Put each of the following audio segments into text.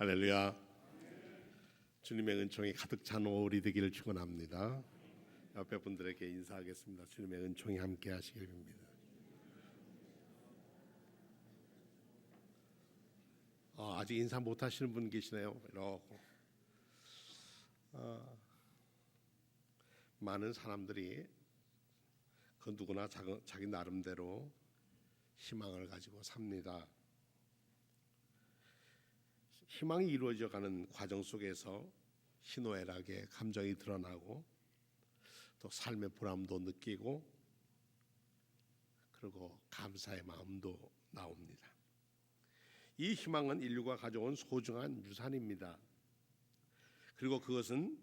할렐루야. 주님의 은총이 가득 찬 오후이 되기를 축원합니다. 옆에 분들에게 인사하겠습니다. 주님의 은총이 함께 하시길 빕니다. 아직 인사 못 하시는 분 계시네요. 이러고 많은 사람들이 그 누구나 자기 나름대로 희망을 가지고 삽니다. 희망이 이루어져가는 과정 속에서 희노애락의 감정이 드러나고 또 삶의 보람도 느끼고 그리고 감사의 마음도 나옵니다. 이 희망은 인류가 가져온 소중한 유산입니다. 그리고 그것은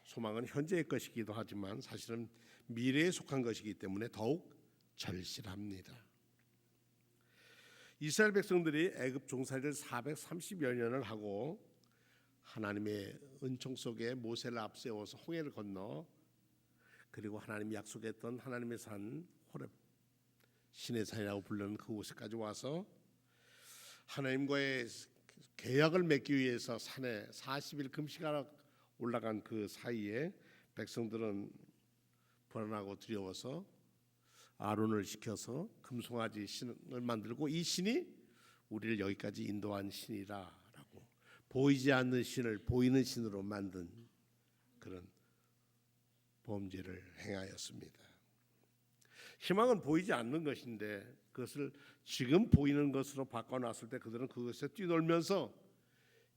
소망은 현재의 것이기도 하지만 사실은 미래에 속한 것이기 때문에 더욱 절실합니다. 이스라엘 백성들이 애굽 종살이를 430여 년을 하고 하나님의 은총 속에 모세를 앞세워서 홍해를 건너 그리고 하나님이 약속했던 하나님의 산 호렙 신의 산이라고 부르는 그곳에까지 와서 하나님과의 계약을 맺기 위해서 산에 40일 금식하러 올라간 그 사이에 백성들은 불안하고 두려워서 아론을 시켜서 금송아지 신을 만들고 이 신이 우리를 여기까지 인도한 신이라라고 보이지 않는 신을 보이는 신으로 만든 그런 범죄를 행하였습니다. 희망은 보이지 않는 것인데 그것을 지금 보이는 것으로 바꿔놨을 때 그들은 그것에 뛰놀면서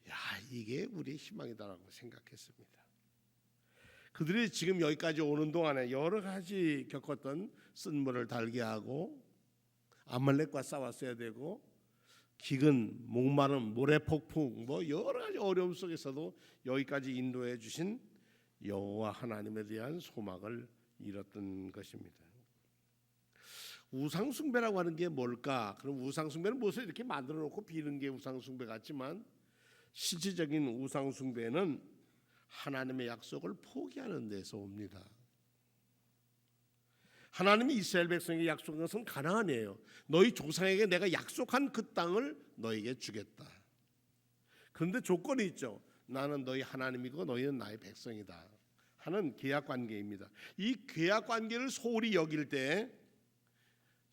야 이게 우리의 희망이다라고 생각했습니다. 그들이 지금 여기까지 오는 동안에 여러 가지 겪었던 쓴물을 달게 하고 아말렉과 싸웠어야 되고 기근, 목마름, 모래폭풍 뭐 여러 가지 어려움 속에서도 여기까지 인도해 주신 여호와 하나님에 대한 소망을 잃었던 것입니다. 우상숭배라고 하는 게 뭘까? 그럼 우상숭배는 무엇을 이렇게 만들어 놓고 비는 게 우상숭배 같지만 실질적인 우상숭배는 하나님의 약속을 포기하는 데서 옵니다. 하나님이 이스라엘 백성에게 약속한 것은 가나안이에요. 너희 조상에게 내가 약속한 그 땅을 너에게 주겠다. 그런데 조건이 있죠. 나는 너희 하나님이고 너희는 나의 백성이다 하는 계약 관계입니다. 이 계약 관계를 소홀히 여길 때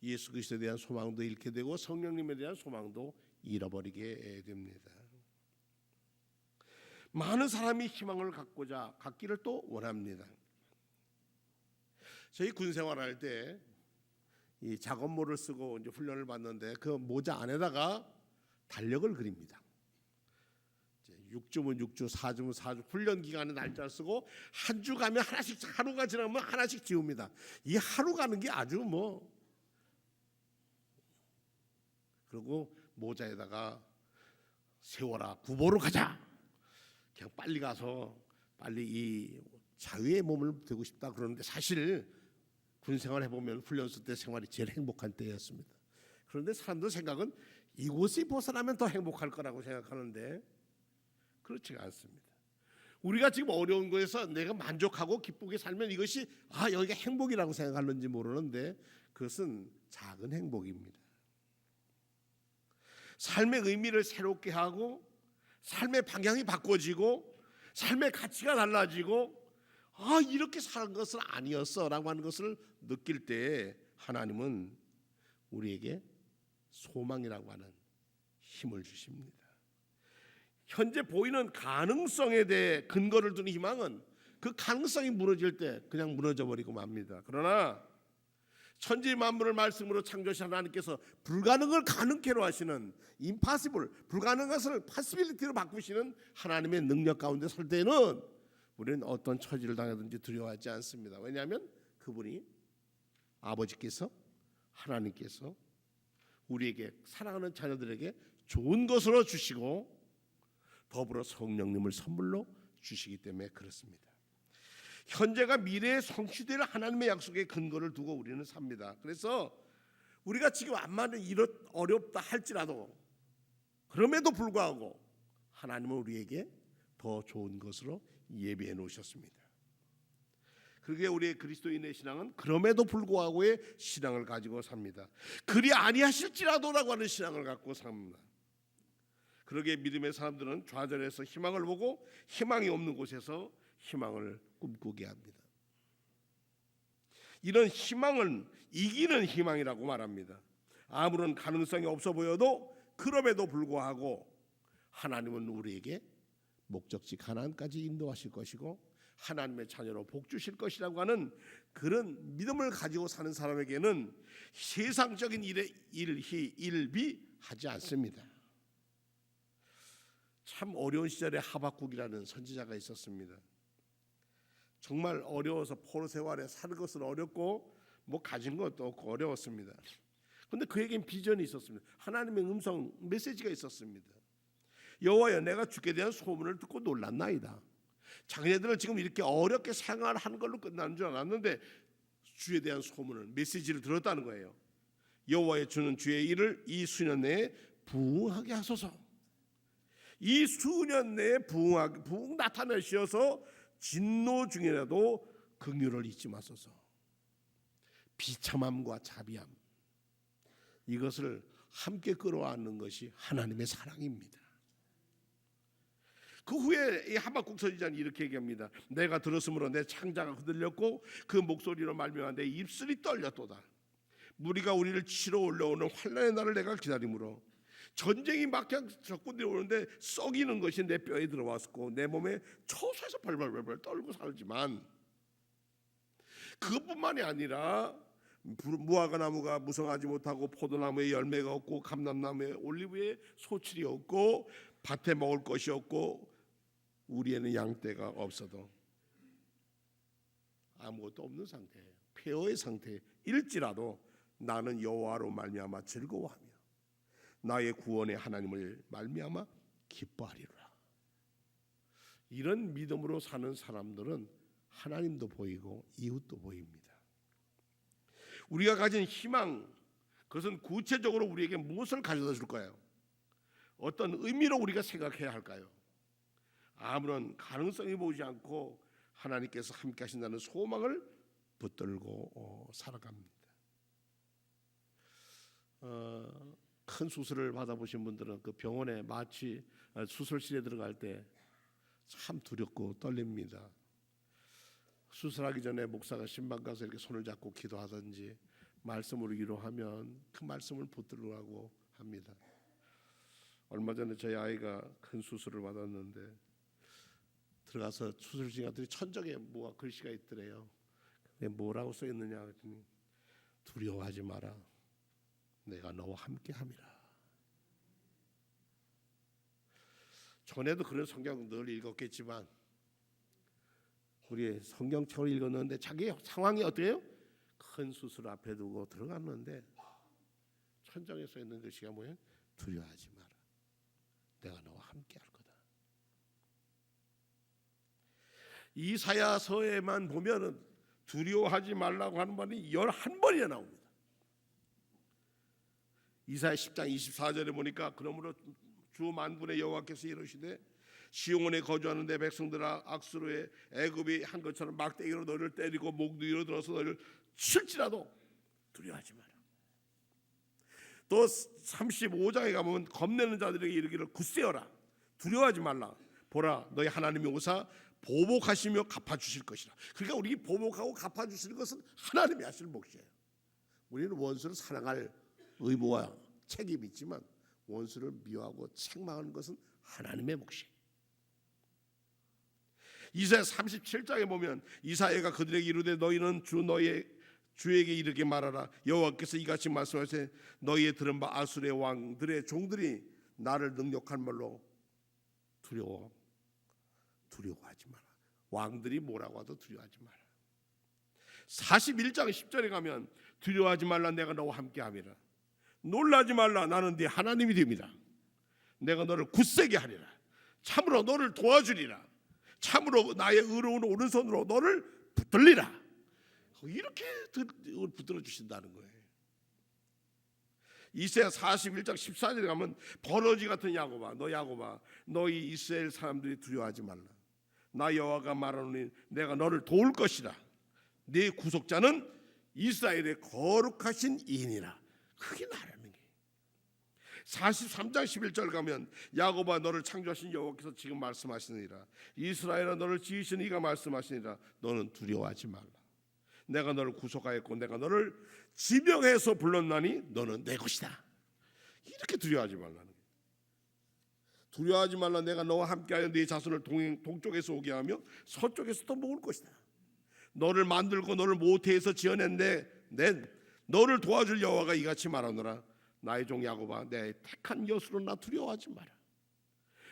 예수 그리스도에 대한 소망도 잃게 되고 성령님에 대한 소망도 잃어버리게 됩니다. 많은 사람이 희망을 갖기를 또 원합니다. 저희 군 생활할 때 이 작업모를 쓰고 이제 훈련을 받는데 그 모자 안에다가 달력을 그립니다. 6주면 6주, 4주면 4주 훈련 기간에 날짜를 쓰고 한 주 가면 하나씩 하루가 지나면 하나씩 지웁니다. 이 하루 가는 게 아주 뭐 그리고 모자에다가 세워라 구보로 가자. 그냥 빨리 가서 빨리 이 자유의 몸을 되고 싶다 그러는데 사실 군생활 해보면 훈련소 때 생활이 제일 행복한 때였습니다. 그런데 사람들 생각은 이곳이 벗어나면 더 행복할 거라고 생각하는데 그렇지가 않습니다. 우리가 지금 어려운 거에서 내가 만족하고 기쁘게 살면 이것이 여기가 행복이라고 생각하는지 모르는데 그것은 작은 행복입니다. 삶의 의미를 새롭게 하고 삶의 방향이 바꿔지고 삶의 가치가 달라지고 이렇게 사는 것은 아니었어 라고 하는 것을 느낄 때 하나님은 우리에게 소망이라고 하는 힘을 주십니다. 현재 보이는 가능성에 대해 근거를 두는 희망은 그 가능성이 무너질 때 그냥 무너져 버리고 맙니다. 그러나 천지 만물을 말씀으로 창조하신 하나님께서 불가능을 가능케로 하시는 impossible, 불가능한 것을 possibility로 바꾸시는 하나님의 능력 가운데 설 때는 우리는 어떤 처지를 당하든지 두려워하지 않습니다. 왜냐하면 그분이 아버지께서 하나님께서 우리에게 사랑하는 자녀들에게 좋은 것으로 주시고 더불어 성령님을 선물로 주시기 때문에 그렇습니다. 현재가 미래의 성취될 하나님의 약속의 근거를 두고 우리는 삽니다. 그래서 우리가 지금 암만 어렵다 할지라도 그럼에도 불구하고 하나님은 우리에게 더 좋은 것으로 예비해 놓으셨습니다. 그러기에 우리의 그리스도인의 신앙은 그럼에도 불구하고의 신앙을 가지고 삽니다. 그리 아니하실지라도라고 하는 신앙을 갖고 삽니다. 그러게 믿음의 사람들은 좌절해서 희망을 보고 희망이 없는 곳에서 희망을 꿈꾸게 합니다. 이런 희망은 이기는 희망이라고 말합니다. 아무런 가능성이 없어 보여도 그럼에도 불구하고 하나님은 우리에게 목적지 가나안까지 인도하실 것이고 하나님의 자녀로 복 주실 것이라고 하는 그런 믿음을 가지고 사는 사람에게는 세상적인 일에 일비하지 않습니다. 참 어려운 시절에 하박국이라는 선지자가 있었습니다. 정말 어려워서 포로 생활에 사는 것은 어렵고 뭐 가진 것도 없고 어려웠습니다. 그런데 그에겐 비전이 있었습니다. 하나님의 음성 메시지가 있었습니다. 여호와여, 내가 주께 대한 소문을 듣고 놀랐나이다. 자기네들은 지금 이렇게 어렵게 생활하는 걸로 끝나는 줄 알았는데 주에 대한 소문을 메시지를 들었다는 거예요. 여호와의 주는 주의 일을 이 수년 내에 부응하게 하소서. 이 수년 내에 부응 나타내셔서 진노 중이라도 긍휼을 잊지 마소서. 비참함과 자비함, 이것을 함께 끌어안는 것이 하나님의 사랑입니다. 그 후에 이 하박국 선지자는 이렇게 얘기합니다. 내가 들었으므로 내 창자가 흔들렸고 그 목소리로 말미암아 내 입술이 떨렸도다. 무리가 우리를 치러 올라오는 환난의 날을 내가 기다리므로 전쟁이 막상 적군들이 오는데 썩이는 것이 내 뼈에 들어왔고 내 몸에 처소에서 벌벌벌 떨고 살지만 그것뿐만이 아니라 무화과 나무가 무성하지 못하고 포도나무에 열매가 없고 감람나무에 올리브에 소출이 없고 밭에 먹을 것이 없고 우리에는 양떼가 없어도 아무것도 없는 상태, 폐허의 상태일지라도 나는 여호와로 말미암아 즐거워하며 나의 구원의 하나님을 말미암아 기뻐하리라. 이런 믿음으로 사는 사람들은 하나님도 보이고 이웃도 보입니다. 우리가 가진 희망, 그것은 구체적으로 우리에게 무엇을 가져다 줄까요? 어떤 의미로 우리가 생각해야 할까요? 아무런 가능성이 보이지 않고 하나님께서 함께 하신다는 소망을 붙들고 살아갑니다. 큰 수술을 받아보신 분들은 그 병원에 마취 수술실에 들어갈 때 참 두렵고 떨립니다. 수술하기 전에 목사가 신방 가서 이렇게 손을 잡고 기도하든지 말씀으로 위로하면 그 말씀을 붙들라고 합니다. 얼마 전에 저희 아이가 큰 수술을 받았는데 들어가서 수술실 갔더니 천장에 뭐가 글씨가 있더래요. 뭐라고 써 있느냐 했더니 두려워하지 마라. 내가 너와 함께함이라. 전에도 그런 성경 늘 읽었겠지만 우리 성경책을 읽었는데 자기 상황이 어때요? 큰 수술 앞에 두고 들어갔는데 천장에 써 있는 글씨가 뭐예요? 두려워하지 마라. 내가 너와 함께할 거다. 이사야서에만 보면은 두려워하지 말라고 하는 말이 11번이나 나옵니다. 이사야 10장 24절에 보니까 그러므로 주 만군의 여호와께서 이르시되 시온에 거주하는 내 백성들아, 악수로의 애굽이 한 것처럼 막대기로 너를 때리고 몽둥이로 들어서 너를 칠지라도 두려워하지 마라. 또 35장에 가면 겁내는 자들에게 이르기를 굳세어라. 두려워하지 말라. 보라, 너희 하나님이 오사 보복하시며 갚아주실 것이라. 그러니까 우리 보복하고 갚아주시는 것은 하나님이 하실 몫이에요. 우리는 원수를 사랑할 의무와 책임이 있지만 원수를 미워하고 책망하는 것은 하나님의 몫이에요. 이사야 37장에 보면 이사야가 그들에게 이르되 너희는 주에게 이르게 말하라. 여호와께서 이같이 말씀하시되 너희의 들은 바 아수르의 왕들의 종들이 나를 능력한 말로 두려워하지 마라. 왕들이 뭐라고 하도 두려워하지 마라. 41장 10절에 가면 두려워하지 말라. 내가 너와 함께함이라. 놀라지 말라. 나는 네 하나님이 됩니다. 내가 너를 굳세게 하리라. 참으로 너를 도와주리라. 참으로 나의 의로운 오른손으로 너를 붙들리라. 이렇게 붙들어 주신다는 거예요. 이사야 41장 14절에 가면 버러지 같은 야곱아, 너희 이스라엘 사람들이 두려워하지 말라. 나 여호와가 말하노니 내가 너를 도울 것이라. 네 구속자는 이스라엘의 거룩하신 이인이라. 그게 나라는 게. 43장 11절 가면 야곱아 너를 창조하신 여호와께서 지금 말씀하시느니라. 이스라엘아 너를 지으신 이가 말씀하시니라. 너는 두려워하지 말라. 내가 너를 구속하였고 내가 너를 지명해서 불렀나니 너는 내 것이다. 이렇게 두려워하지 말라는 거예요. 두려워하지 말라. 내가 너와 함께하여 네 자손을 동쪽에서 오게 하며 서쪽에서 또 모을 것이다. 너를 만들고 너를 모태에서 지어낸데 너를 도와줄 여호와가 이같이 말하노라. 나의 종 야곱아 내 택한 여수로 나 두려워하지 마라.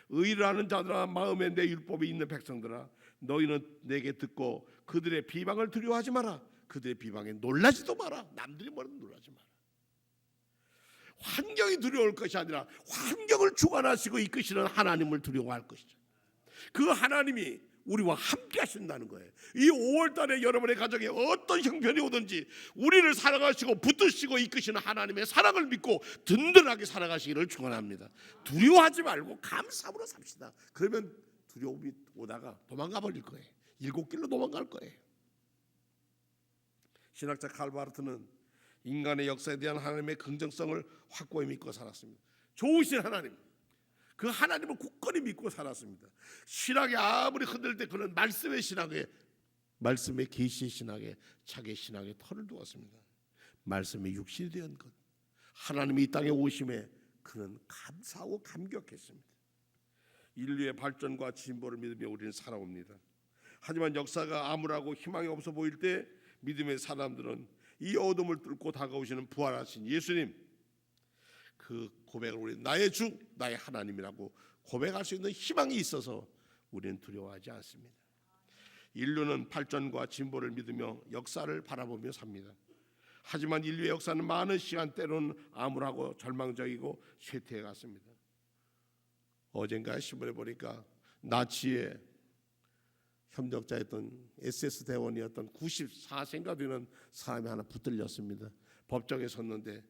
의를 하는 자들아 마음에 내 율법이 있는 백성들아 너희는 내게 듣고 그들의 비방을 두려워하지 마라. 그들의 비방에 놀라지도 마라. 남들이 뭐라도 놀라지 마라. 환경이 두려울 것이 아니라 환경을 주관하시고 이끄시는 하나님을 두려워할 것이죠. 그 하나님이 우리와 함께 하신다는 거예요. 이 5월달에 여러분의 가정에 어떤 형편이 오든지 우리를 사랑하시고 붙드시고 이끄시는 하나님의 사랑을 믿고 든든하게 살아가시기를 축원합니다. 두려워하지 말고 감사함으로 삽시다. 그러면 두려움이 오다가 도망가 버릴 거예요. 7길로 도망갈 거예요. 신학자 칼 바르트는 인간의 역사에 대한 하나님의 긍정성을 확고히 믿고 살았습니다. 좋으신 하나님, 그 하나님을 굳건히 믿고 살았습니다. 신학이 아무리 흔들 때 그는 말씀의 신학에, 말씀의 계시의 신학에, 자기의 신학에 털을 두었습니다. 말씀의 육신이 된 것, 하나님이 이 땅에 오심에 그는 감사하고 감격했습니다. 인류의 발전과 진보를 믿으며 우리는 살아옵니다. 하지만 역사가 암울하고 희망이 없어 보일 때 믿음의 사람들은 이 어둠을 뚫고 다가오시는 부활하신 예수님, 그 고백을 우리 나의 주, 나의 하나님이라고 고백할 수 있는 희망이 있어서 우리는 두려워하지 않습니다. 인류는 발전과 진보를 믿으며 역사를 바라보며 삽니다. 하지만 인류의 역사는 많은 시간 때로는 암울하고 절망적이고 쇠퇴해 갔습니다. 어젠가 신문에 보니까 나치의 협력자였던 SS 대원이었던 94세인가 되는 사람이 하나 붙들렸습니다. 법정에 섰는데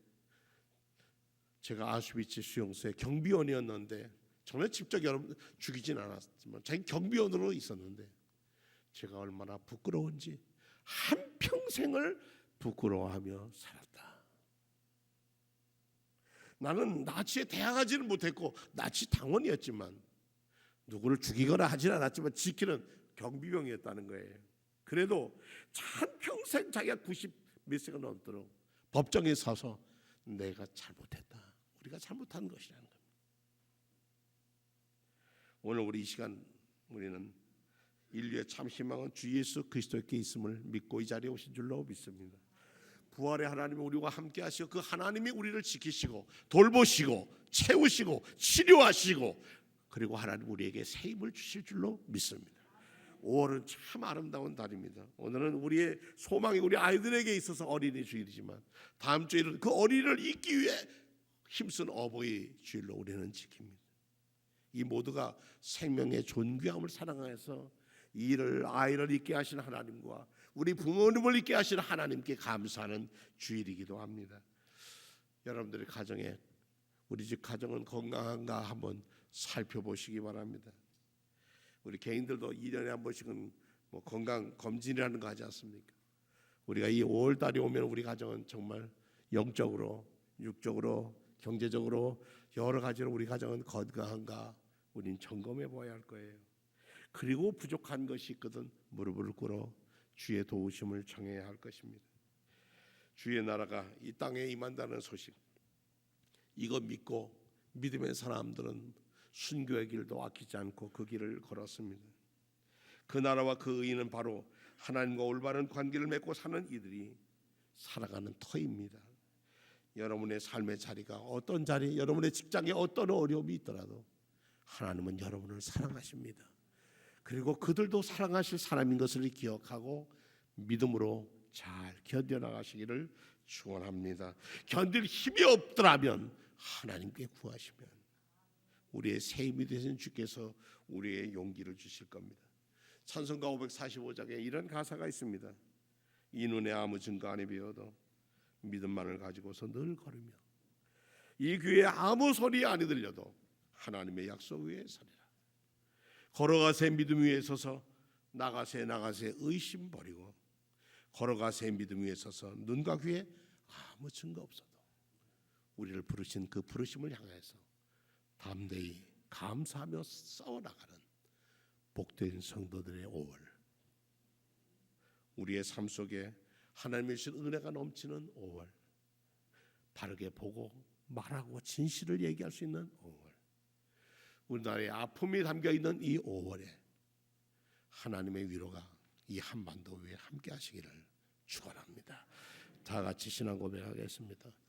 제가 아슈비츠 수용소의 경비원이었는데 저는 직접 여러분 죽이진 않았지만 자기 경비원으로 있었는데 제가 얼마나 부끄러운지 한평생을 부끄러워하며 살았다. 나는 나치에 대항하지는 못했고 나치 당원이었지만 누구를 죽이거나 하진 않았지만 지키는 경비병이었다는 거예요. 그래도 한평생 자기가 90몇 세가 넘도록 법정에 서서 내가 잘못했다. 우리가 잘못한 것이라는 겁니다. 오늘 우리 이 시간 우리는 인류의 참 희망은 주 예수 그리스도께 있음을 믿고 이 자리에 오신 줄로 믿습니다. 부활의 하나님이 우리와 함께 하시고 그 하나님이 우리를 지키시고 돌보시고 채우시고 치료하시고 그리고 하나님 우리에게 새 힘을 주실 줄로 믿습니다. 5월은 참 아름다운 달입니다. 오늘은 우리의 소망이 우리 아이들에게 있어서 어린이 주일이지만 다음 주일은 그 어린이를 잊기 위해 힘쓴 어버이 주일로 우리는 지킵니다. 이 모두가 생명의 존귀함을 사랑해서 이를 아이를 잊게 하신 하나님과 우리 부모님을 잊게 하신 하나님께 감사하는 주일이기도 합니다. 여러분들의 가정에 우리 집 가정은 건강한가 한번 살펴보시기 바랍니다. 우리 개인들도 2년에 한 번씩은 뭐 건강 검진이라는 거 하지 않습니까? 우리가 이 5월 달이 오면 우리 가정은 정말 영적으로, 육적으로, 경제적으로 여러 가지로 우리 가정은 건강한가 우린 점검해 봐야 할 거예요. 그리고 부족한 것이 있거든 무릎을 꿇어 주의 도우심을 청해야 할 것입니다. 주의 나라가 이 땅에 임한다는 소식, 이거 믿고 믿음의 사람들은 순교의 길도 아끼지 않고 그 길을 걸었습니다. 그 나라와 그 의인은 바로 하나님과 올바른 관계를 맺고 사는 이들이 살아가는 터입니다. 여러분의 삶의 자리가 어떤 자리, 여러분의 직장에 어떤 어려움이 있더라도 하나님은 여러분을 사랑하십니다. 그리고 그들도 사랑하실 사람인 것을 기억하고 믿음으로 잘 견뎌나가시기를 축원합니다. 견딜 힘이 없더라면 하나님께 구하시면 우리의 새 힘이 되신 주께서 우리의 용기를 주실 겁니다. 찬송가 545장에 이런 가사가 있습니다. 이 눈에 아무 증거 안에 비어도 믿음만을 가지고서 늘 걸으며 이 귀에 아무 소리 안 들려도 하나님의 약속 위에 서리라. 걸어가세 믿음 위에 서서 나가세 의심 버리고 걸어가세 믿음 위에 서서 눈과 귀에 아무 증거 없어도 우리를 부르신 그 부르심을 향해서 담대히 감사하며 싸워나가는 복된 성도들의 5월, 우리의 삶 속에 하나님의 주신 은혜가 넘치는 5월, 바르게 보고 말하고 진실을 얘기할 수 있는 5월, 우리나라의 아픔이 담겨있는 이 5월에 하나님의 위로가 이 한반도 위에 함께 하시기를 축원합니다. 다 같이 신앙 고백하겠습니다.